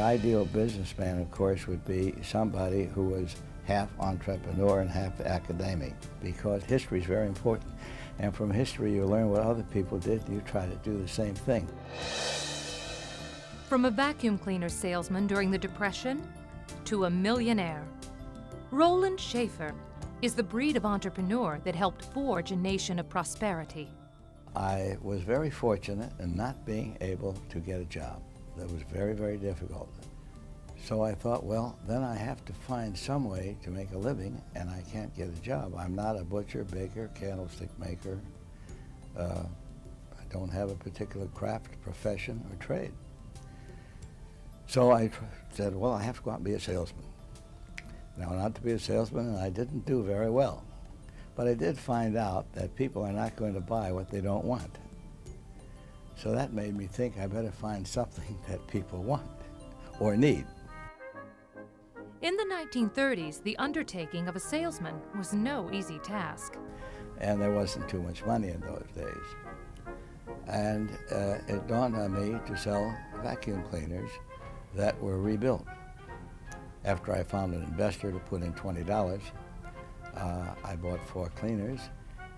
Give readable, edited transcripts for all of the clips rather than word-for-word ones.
ideal businessman, of course, would be somebody who was half entrepreneur and half academic, because history is very important. And from history, you learn what other people did, and you try to do the same thing. From a vacuum cleaner salesman during the Depression to a millionaire, Rowland Schaefer is the breed of entrepreneur that helped forge a nation of prosperity. I was very fortunate in not being able to get a job. That was very, very difficult. So I thought, well, then I have to find some way to make a living, and I can't get a job. I'm not a butcher, baker, candlestick maker. I don't have a particular craft, profession, or trade. So I said, well, I have to go out and be a salesman. Now, not to be a salesman, and I didn't do very well. But I did find out that people are not going to buy what they don't want. So that made me think I better find something that people want or need. In the 1930s, the undertaking of a salesman was no easy task. And there wasn't too much money in those days. And it dawned on me to sell vacuum cleaners that were rebuilt. After I found an investor to put in $20, I bought 4 cleaners,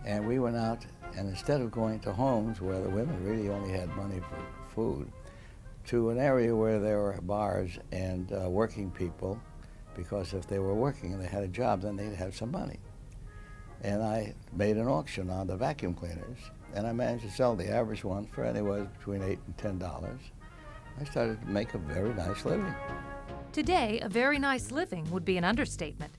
and we went out, and instead of going to homes where the women really only had money for food, to an area where there were bars and working people, because if they were working and they had a job, then they'd have some money. And I made an auction on the vacuum cleaners, and I managed to sell the average one for anywhere between $8 and $10. I started to make a very nice living. Today, a very nice living would be an understatement.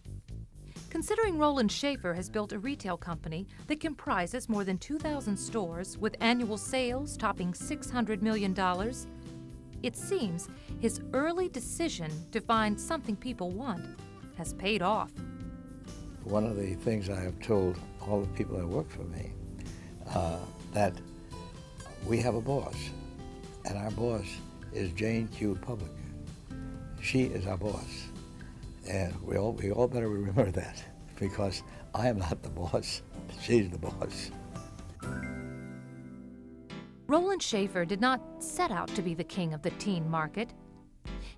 Considering Rowland Schaefer has built a retail company that comprises more than 2,000 stores with annual sales topping $600 million, it seems his early decision to find something people want has paid off. One of the things I have told all the people that work for me, that we have a boss, and our boss is Jane Q. Public. She is our boss. And we all better remember that, because I am not the boss, she's the boss. Rowland Schaefer did not set out to be the king of the teen market.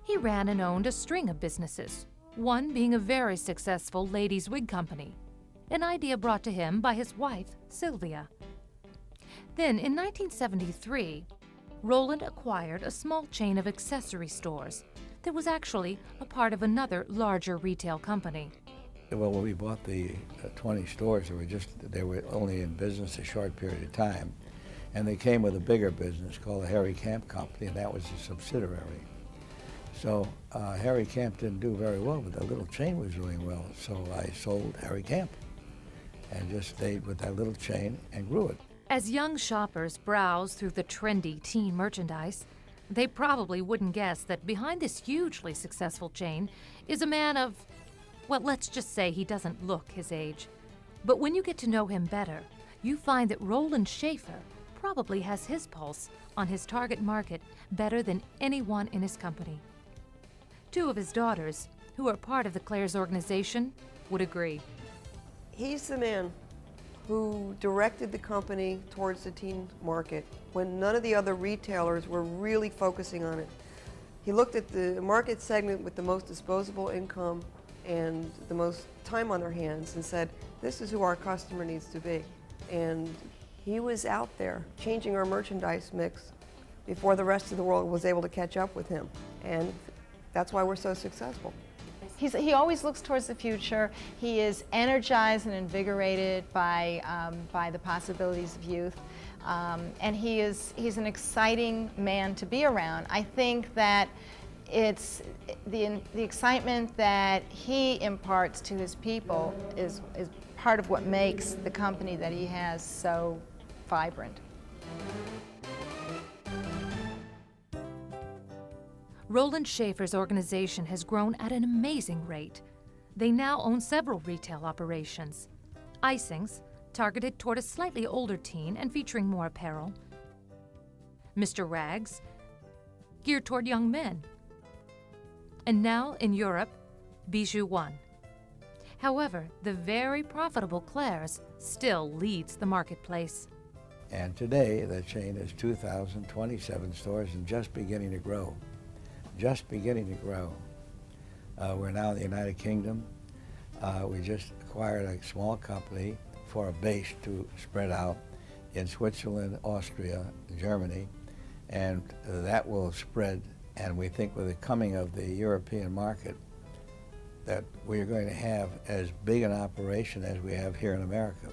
He ran and owned a string of businesses, one being a very successful ladies' wig company, an idea brought to him by his wife, Sylvia. Then, in 1973, Rowland acquired a small chain of accessory stores that was actually a part of another larger retail company. Well, when we bought the 20 stores, they were only in business a short period of time. And they came with a bigger business called the Harry Camp Company, and that was a subsidiary. So Harry Camp didn't do very well, but the little chain was doing well. So I sold Harry Camp and just stayed with that little chain and grew it. As young shoppers browse through the trendy teen merchandise, they probably wouldn't guess that behind this hugely successful chain is a man of, well, let's just say he doesn't look his age. But when you get to know him better, you find that Rowland Schaefer probably has his pulse on his target market better than anyone in his company. 2 of his daughters, who are part of the Claire's organization, would agree. He's the man who directed the company towards the teen market when none of the other retailers were really focusing on it. He looked at the market segment with the most disposable income and the most time on their hands and said, this is who our customer needs to be. And he was out there changing our merchandise mix before the rest of the world was able to catch up with him. And that's why we're so successful. He always looks towards the future. He is energized and invigorated by the possibilities of youth. And he's an exciting man to be around. I think that it's the excitement that he imparts to his people is part of what makes the company that he has so vibrant. Rowland Schaefer's organization has grown at an amazing rate. They now own several retail operations. Icings, targeted toward a slightly older teen and featuring more apparel. Mr. Rags, geared toward young men. And now, in Europe, Bijou One. However, the very profitable Claire's still leads the marketplace. And today, the chain has 2,027 stores and just beginning to grow. just beginning to grow. We're now in the United Kingdom. We just acquired a small company for a base to spread out in Switzerland, Austria, Germany, and that will spread. And we think with the coming of the European market that we're going to have as big an operation as we have here in America.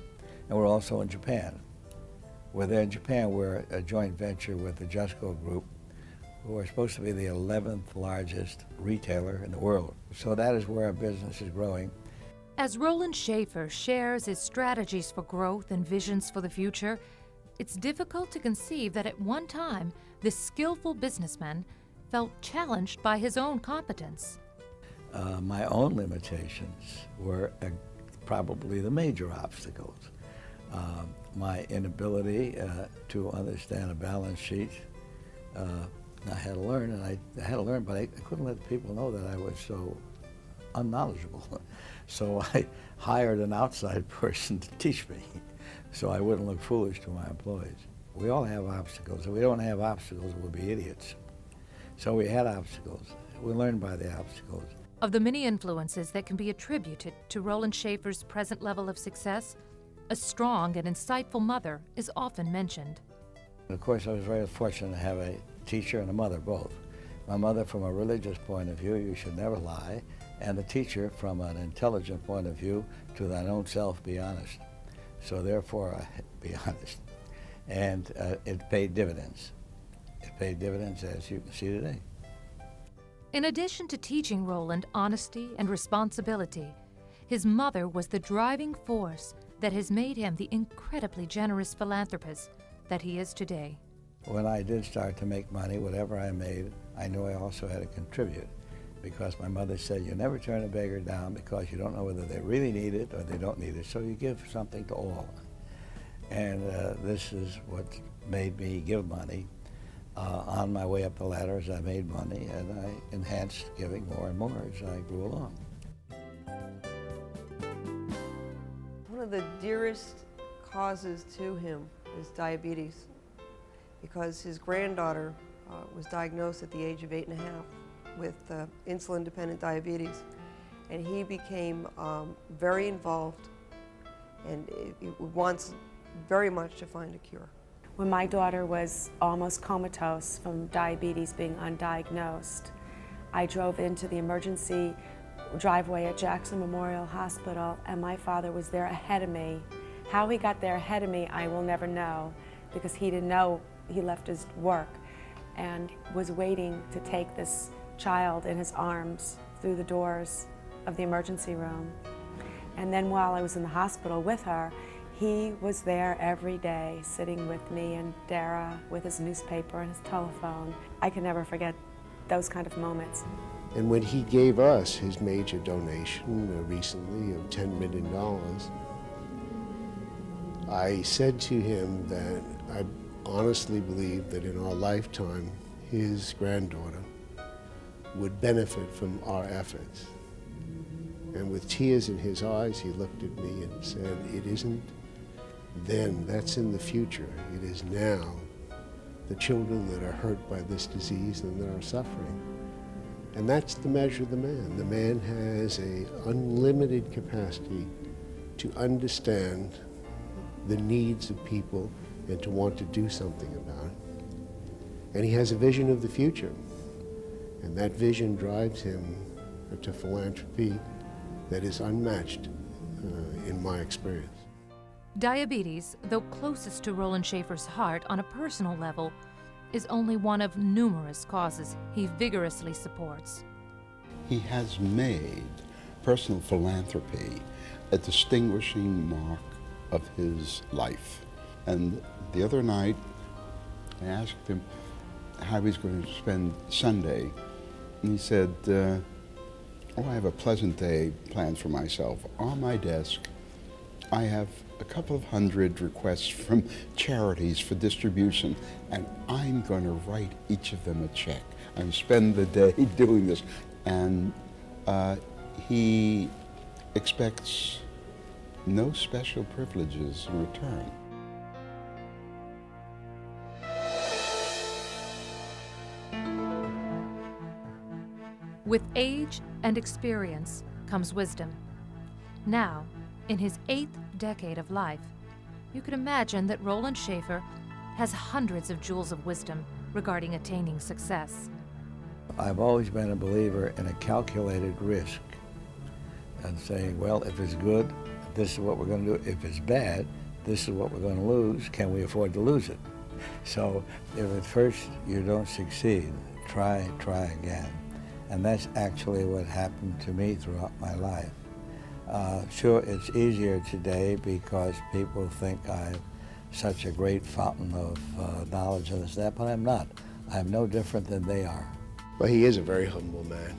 And we're also in Japan. We're there in Japan. We're a joint venture with the Jusco Group, who are supposed to be the 11th largest retailer in the world. So that is where our business is growing. As Rowland Schaefer shares his strategies for growth and visions for the future, it's difficult to conceive that at one time, this skillful businessman felt challenged by his own competence. My own limitations were probably the major obstacles. My inability to understand a balance sheet. I had to learn, and I had to learn, but I couldn't let people know that I was so unknowledgeable. So I hired an outside person to teach me, so I wouldn't look foolish to my employees. We all have obstacles. If we don't have obstacles, we'll be idiots. So we had obstacles. We learned by the obstacles. Of the many influences that can be attributed to Rowland Schaefer's present level of success, a strong and insightful mother is often mentioned. Of course, I was very fortunate to have a teacher and a mother, both. My mother, from a religious point of view, you should never lie, and the teacher, from an intelligent point of view, to thine own self, be honest. So therefore, be honest. And it paid dividends. It paid dividends, as you can see today. In addition to teaching Rowland honesty and responsibility, his mother was the driving force that has made him the incredibly generous philanthropist that he is today. When I did start to make money, whatever I made, I knew I also had to contribute, because my mother said, you never turn a beggar down because you don't know whether they really need it or they don't need it, so you give something to all. And this is what made me give money. On my way up the ladder as I made money, and I enhanced giving more and more as I grew along. One of the dearest causes to him is diabetes, because his granddaughter was diagnosed at the age of 8.5 with insulin-dependent diabetes, and he became very involved and wants very much to find a cure. When my daughter was almost comatose from diabetes being undiagnosed, I drove into the emergency driveway at Jackson Memorial Hospital, and my father was there ahead of me. How he got there ahead of me, I will never know, because he didn't know. He left his work and was waiting to take this child in his arms through the doors of the emergency room. And then while I was in the hospital with her, he was there every day, sitting with me and Dara with his newspaper and his telephone. I can never forget those kind of moments. And when he gave us his major donation recently of $10 million, I said to him that I honestly believe that in our lifetime, his granddaughter would benefit from our efforts. And with tears in his eyes, he looked at me and said, it isn't then, that's in the future. It is now the children that are hurt by this disease and that are suffering. And that's the measure of the man. The man has an unlimited capacity to understand the needs of people and to want to do something about it. And he has a vision of the future. And that vision drives him to philanthropy that is unmatched in my experience. Diabetes, though closest to Rowland Schaefer's heart on a personal level, is only one of numerous causes he vigorously supports. He has made personal philanthropy a distinguishing mark of his life. And the other night, I asked him how he's going to spend Sunday, and he said, I have a pleasant day planned for myself. On my desk, I have a couple of hundred requests from charities for distribution, and I'm going to write each of them a check. I spend the day doing this, and he expects no special privileges in return. With age and experience comes wisdom. Now, in his 8th decade of life, you can imagine that Rowland Schaefer has hundreds of jewels of wisdom regarding attaining success. I've always been a believer in a calculated risk and saying, well, if it's good, this is what we're going to do. If it's bad, this is what we're going to lose. Can we afford to lose it? So if at first you don't succeed, try again. And that's actually what happened to me throughout my life. Sure, it's easier today because people think I'm such a great fountain of knowledge and this and that, but I'm not. I'm no different than they are. Well, he is a very humble man,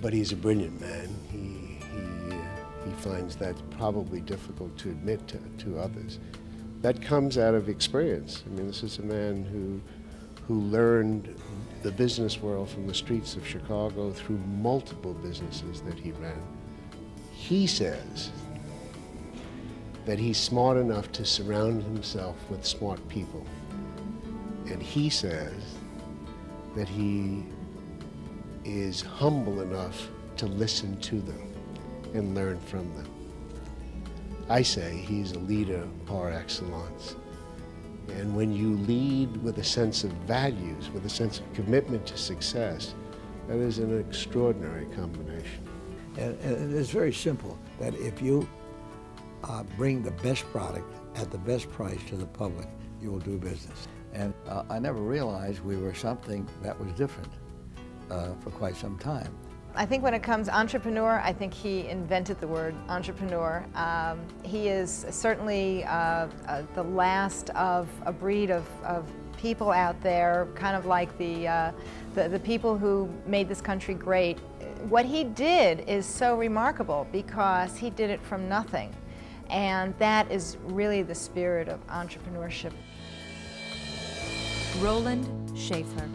but he's a brilliant man. He finds that probably difficult to admit to others. That comes out of experience. I mean, this is a man who learned the business world from the streets of Chicago through multiple businesses that he ran. He says that he's smart enough to surround himself with smart people. And he says that he is humble enough to listen to them and learn from them. I say he's a leader par excellence. And when you lead with a sense of values, with a sense of commitment to success, that is an extraordinary combination. And it's very simple, that if you bring the best product at the best price to the public, you will do business. And I never realized we were something that was different for quite some time. I think when it comes to entrepreneur, I think he invented the word entrepreneur. He is certainly the last of a breed of people out there, kind of like the people who made this country great. What he did is so remarkable because he did it from nothing. And that is really the spirit of entrepreneurship. Rowland Schaefer.